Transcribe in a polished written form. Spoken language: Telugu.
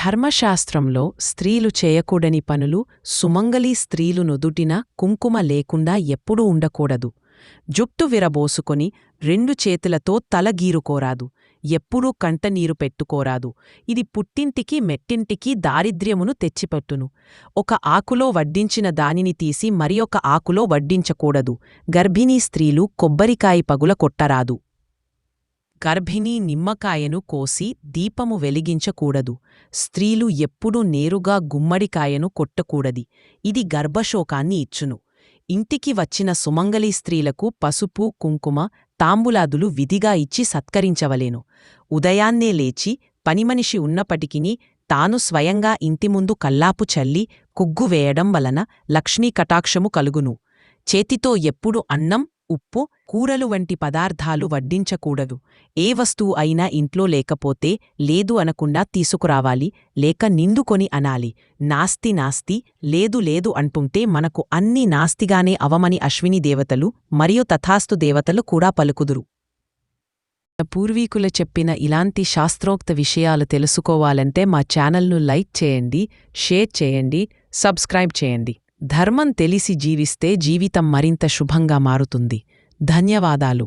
ధర్మశాస్త్రంలో స్త్రీలు చేయకూడని పనులు సుమంగళీ స్త్రీలు నుదుటిన కుంకుమ లేకుండా ఎప్పుడూ ఉండకూడదు. జుట్టు విరబోసుకొని 2 చేతులతో తల గీరుకోరాదు. ఎప్పుడూ కంటనీరు పెట్టుకోరాదు. ఇది పుట్టింటికి మెట్టింటికి దారిద్ర్యమును తెచ్చిపెట్టును. ఒక ఆకులో వడ్డించిన దానిని తీసి మరియొక ఆకులో వడ్డించకూడదు. గర్భిణీ స్త్రీలు కొబ్బరికాయ పగుల కొట్టరాదు. గర్భిణీ నిమ్మకాయను కోసి దీపము వెలిగించకూడదు. స్త్రీలు ఎప్పుడూ నేరుగా గుమ్మడికాయను కొట్టకూడది. ఇది గర్భశోకాన్ని ఇచ్చును. ఇంటికి వచ్చిన సుమంగళీ స్త్రీలకు పసుపు, కుంకుమ, తాంబూలాదులు విధిగా ఇచ్చి సత్కరించవలెను. ఉదయాన్నే లేచి పనిమనిషి ఉన్నప్పటికినీ తాను స్వయంగా ఇంటిముందు కల్లాపు చల్లి కుగ్గు వేయడం వలన లక్ష్మీ కటాక్షము కలుగును. చేతితో ఎప్పుడు అన్నం, ఉప్పు, కూరలు వంటి పదార్థాలు వడ్డించకూడదు. ఏ వస్తువు అయినా ఇంట్లో లేకపోతే లేదు అనకుండా తీసుకురావాలి, లేక నిందుకొని అనాలి. నాస్తి నాస్తి, లేదు లేదు అంటుంటే మనకు అన్నీ నాస్తిగానే అవమని అశ్విని దేవతలు మరియు తథాస్తు దేవతలు కూడా పలుకుదురు. పూర్వీకులు చెప్పిన ఇలాంటి శాస్త్రోక్త విషయాలు తెలుసుకోవాలంటే మా ఛానల్ను లైక్ చేయండి, షేర్ చేయండి, సబ్స్క్రైబ్ చేయండి. ధర్మం తెలిసి జీవిస్తే జీవితం మరింత శుభంగా మారుతుంది. ధన్యవాదాలు.